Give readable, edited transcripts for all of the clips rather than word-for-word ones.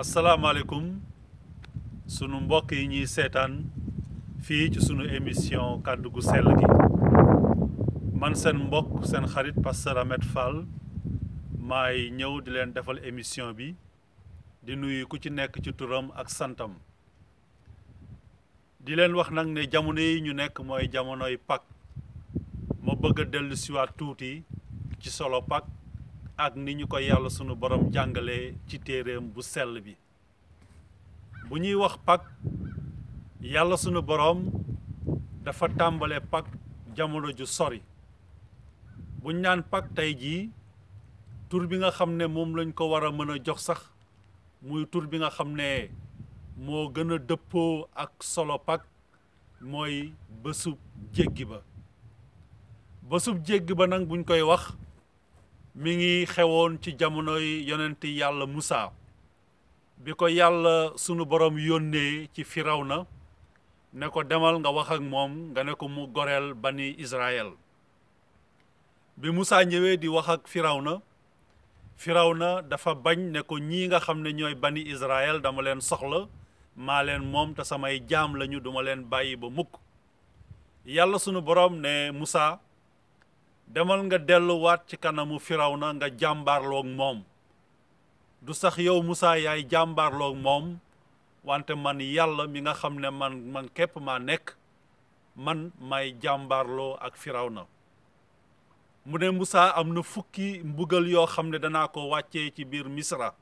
asalaamaaleykum sunu mbokk yi ñuy seetaan fii ci sunu émission kàddu gu sell gi man seen mbokk seen xarit pasteur Ahmed Fall maay ñëw di leen defal émission bi di nuyu ku ci nekk ci turam ak santam di leen wax nag ne jamono yi ñu nekk mooy jamonoy Pâques ma bëgg a dellu siwaat tuuti ci solo Pâques ak ni ñu ko yàlla sunu borom jàngalee ci téeréem bu sell bi bu ñuy wax Pâques yàlla sunu borom dafa tàmbale Pâques jamono ju sori buñ naan Pâques tey jii tur bi nga xam ne moom lañ ko war a mën a jox sax muy tur bi nga xam ne moo gën a dëppoo ak solo Pâques mooy bésub jéggi ba bésub jéggi ba nag buñ koy wax mi ngi xewoon ci jamonoy yonenti yàlla Musaa bi ko yàlla sunu borom yónnee ci Firawna ne ko demal nga wax ak moom nga ne ko mu goreel bani Israël bi Musaa ñëwee di wax ak Firawna dafa bañ ne ko ñii nga xam ne ñooy bani Israël dama leen soxla maa leen moom te samay jaam lañu duma leen bàyyi ba mukk yàlla sunu borom ne Musaa demal nga delluwaat ci kanamu Firawna nga jàmbaarloog moom du sax yow Musaa yaay jàmbaarloog moom wante man yàlla mi nga xam ne man képp maa nekk man may jàmbaarloo ak Firawna mu ne Musaa am na fukki mbugal yoo xam ne danaa ko wàccee ci biir Misra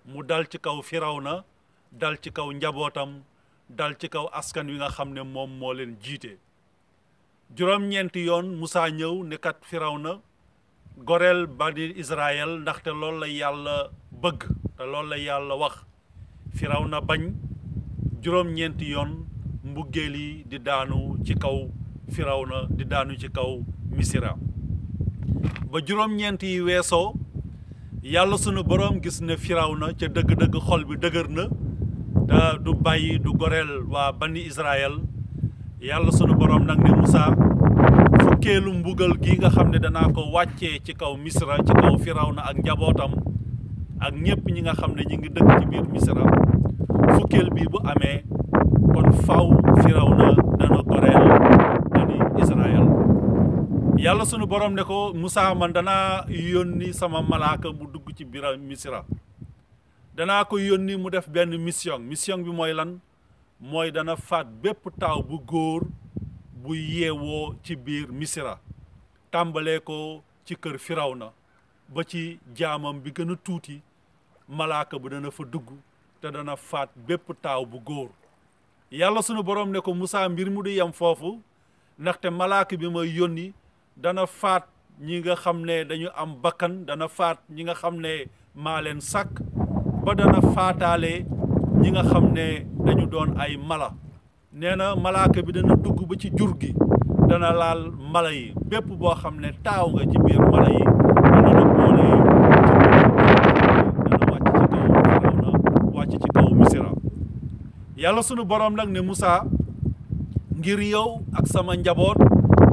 mu dal ci kaw Firawna dal ci kaw njabootam dal ci kaw askan wi nga xam ne moom moo leen jiite juróom-ñeenti yoon Musaa ñëw ne kat Firawna goreel bani Israël ndaxte loolu la yàlla bëgg te loolu la yàlla wax Firawna bañ juróom-ñeenti yoon mbuggeel yi di daanu ci kaw Firawna di daanu ci kaw Misra ba juróom-ñeenti yi weesoo yàlla sunu boroom gis ne Firawna ca dëgg-dëgg xol bi dëgër na te du bàyyi du goreel waa bani Israël yàlla sunu borom nag ne Musaa fukkeelu mbugal gi nga xam ne danaa ko wàccee ci kaw Misra ci kaw Firawna ak njabootam ak ñépp ñi nga xam ne ñi ngi dëkk ci biir Misra fukkeel bii bu amee kon faw Firawna dana goreel bani Israël yàlla sunu borom ne ko Musaa man danaa yónni sama malaaka mu dugg ci biir Misra danaa ko yónni mu def benn mission bi mooy lan mooy dana faat bépp taaw bu góor bu yeewoo ci biir Misra tàmbalee ko ci kër Firawna ba ci jaamam bi gën a tuuti malaaka bu dana fa dugg te dana faat bépp taaw bu góor yàlla sunu borom ne ko Musaa mbir mu du yem foofu ndaxte malaaka bi may yónni dana faat ñi nga xam ne dañu am bakkan dana faat ñi nga xam ne maa leen sàkk ba dana faataale ñi nga xam ne dañu doon ay mala nee na malaaka bi dana dugg ba ci jur gi dana laal mala yi bépp boo xam ne taaw nga ci biir mala yi dana la boole dana wàcc ci kaw Misra yàlla sunu borom nag ne Musaa ngir yow ak sama njaboot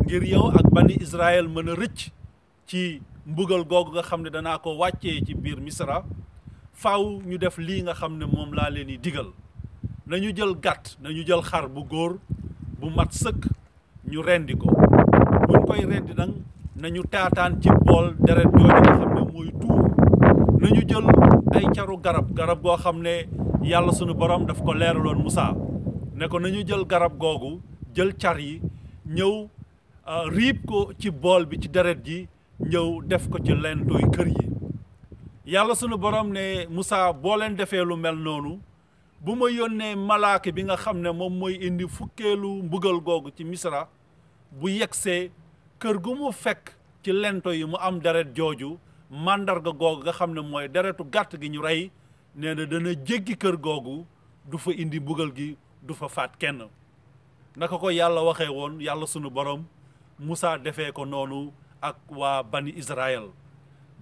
ngir yow ak bani Israël mën a rëcc ci mbugal googu nga xam ne danaa ko wàccee ci biir Misra faaw ñu def lii nga xam ne moom laa leen di digal nañu jël gàtt nañu jël xar bu góor bu mat sëkk ñu rendi ko buñ koy rendi nag nañu taataan ci bool deret jooju nga xam ne mooy tuur nañu jël ay caru garab goo xam ne yàlla sunu borom daf ko leeraloon Musaa ne ko nañu jël garab googu jël car yi ñëw riib ko ci bool bi ci deret ji ñëw def ko ci lentooy kër yi yàlla sunu borom ne Musaa boo leen defee lu mel noonu bu ma yónnee malaaka bi nga xam ne moom mooy indi fukkeelu mbugal googu ci Misra bu yegsee kër gu mu fekk ci lento yi mu am deret jooju màndarga googu nga xam ne mooy deretu gàtt gi ñu rey nee na dana jéggi kër googu du fa indi mbugal gi du fa faat kenn naka ko yàlla waxee woon yàlla sunu borom Musaa defee ko noonu ak waa bani Israël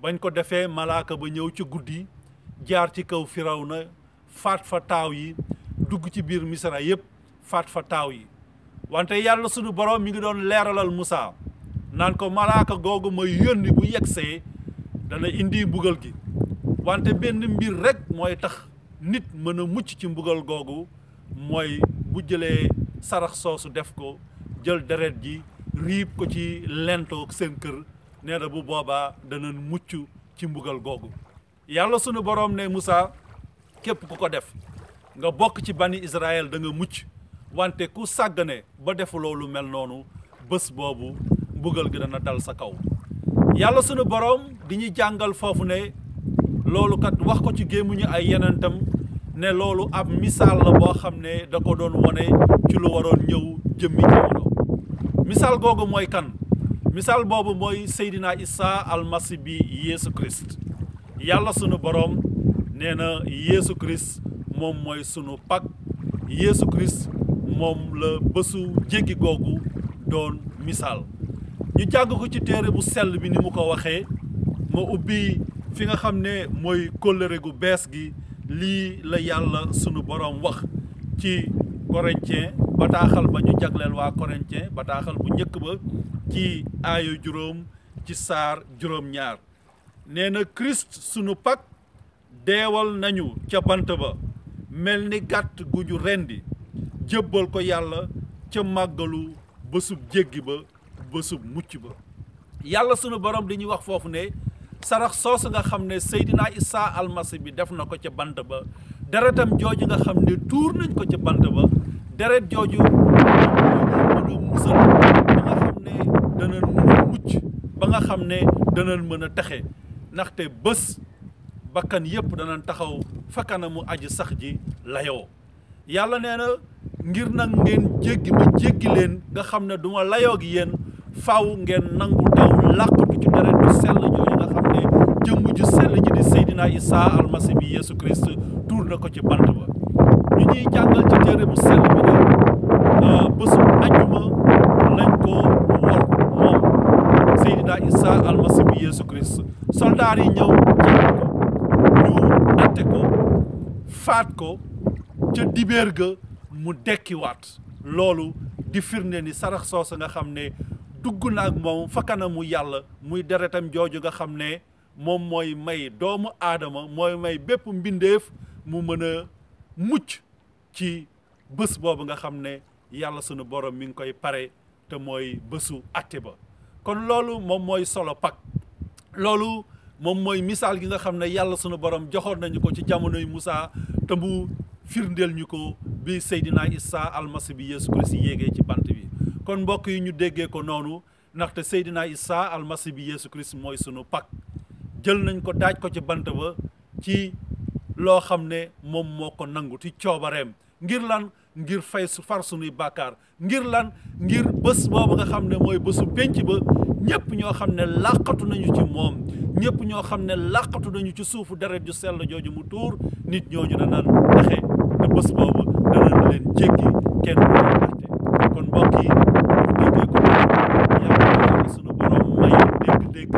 bañ ko defee malaaka ba ñëw ci guddi jaar ci kaw Firawna faat fa taaw yi dugg ci biir Misra yépp faat fa taaw yi wante yàlla sunu borom mi ngi doon leeralal Musaa naan ko malaaka googu may yónni bu yegsee dana indi mbugal gi wante benn mbir rek mooy tax nit mën a mucc ci mbugal googu mooy bu jëlee sarax soosu def ko jël deret ji riib ko ci lento seen kër nee na bu boobaa dana mucc ci mbugal googu yàlla sunu boroom ne Moussa képp ku ko def nga bokk ci bani Israël da nga mucc wante ku sàggane ba defu loolu mel noonu bés boobu mbugal gi dana dal sa kaw yàlla sunu boroom di ñu jàngal foofu ne loolu kat wax ko ci gémmiñu ay yenentam ne loolu ab misaal la boo xam ne da ko doon wone ci lu waroon ñëw jëmmi jamono misaal googu mooy kan misaal boobu mooy Seydina Isa almasi bi Yeesu Christ yàlla sunu boroom nee na Yeesu Christ moom mooy sunu Pâques Yeesu Christ moom la bésu jéggi googu doon misaal ñu jàng ko ci téere bu sell bi ni mu ko waxee ma ubbi fi nga xam ne mooy kóllëre gu bees gi lii la yàlla sunu boroom wax ci Corinthiens bataaxal ba ñu jagleel waa Corinthiens bataaxal bu njëkk ba ci aayu juróom ci saar juróom-ñaar nee na Christ sunu Pâques deewal nañu ca bant ba mel ni gàtt gu ñu rendi jébbal ko yàlla ca màggalu bésub jéggi ba bésub mucc ba yàlla sunu borom di ñuy wax foofu ne sarax soosu nga xam ne Seydina Isa almasi bi def na ko ca bant ba deretam jooju nga xam ne tuur nañ ko ca bant ba deret jooju mën a musal ba nga xam ne danañ mën a mucc ba nga xam ne danañ mën a texe ndaxte bés bakkan yépp danañ taxaw fa kanamu aji sax ji layoo yàlla nee na ngir nag ngeen jéggi ma jéggi leen nga xam ne duma layoo gi yéen faaw ngeen nangu daw làqatu ci deret ju sell jooju nga xam ne jëmm ju sell ji di Seydina Isa almasi bi Yeesu Christ tuur na ko ci bant ba ñu ñuy jàngal ci téere bu sell bi ne bésu ajjuma lañ ko wor moom Seydina Isa almasi bi Yeesu Christ soldaar yi ñëw jàpp ko ñu atte ko faat ko ca dibéer ga mu dekkiwaat loolu di firnde ni sarax soosu nga xam ne dugg na ak moom fa kanamu yàlla muy deretam jooju nga xam ne moom mooy may doomu aadama mooy may bépp mbindeef mu mën a mucc ci bés boobu nga xam ne yàlla sunu borom mi ngi koy pare te mooy bésu atte ba kon loolu moom mooy solo Pâques loolu moom mooy misaal gi nga xam ne yàlla sunu borom joxoon nañu ko ci jamonoy Moussa te mu firndeel ñu ko bi Seydina Isa almasi bi Yeesu Christ yéegee ci bant bi kon mbokk yi ñu déggee ko noonu ndaxte Seydina Isa almasi bi Yeesu Christ mooy sunu Pâques jël nañ ko daaj ko ci bant ba ci loo xam ne moom moo ko nangu ci coobareem ngir lan ngir fay su far sunuy bàkkaar ngir lan ngir bés boobu nga xam ne mooy bésu pénc ba ñëpp ñoo xam ne làqatu nañu ci moom ñëpp ñoo xam ne làqatu nañu ci suufu deret ju sell jooju mu tuur nit ñooñu danañ texe te bés boobu danañ leen jéggi kenn du leen atte kon mbokk yi ñu déggee ko yàlla sunu borom may dégg-dégg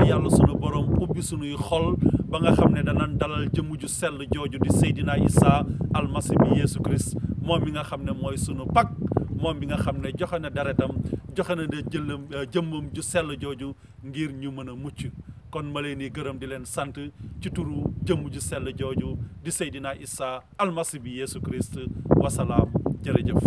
yàlla sunu borom ubbi sunuy xol ba nga xam ne danañ dalal jëmm ju sell jooju di Seydina Isa almasi bi Yeesu Christ moom mi nga xam ne mooy sunu Pâques moom bi nga xam ne joxe na deretam joxe na de jëmmam ju sell jooju ngir ñu mën a mucc kon ma leen di gërëm di leen sant ci turu jëmm ju sell jooju di Seydina Isa almasi bi Yeesu Christ wasalaam jërëjëf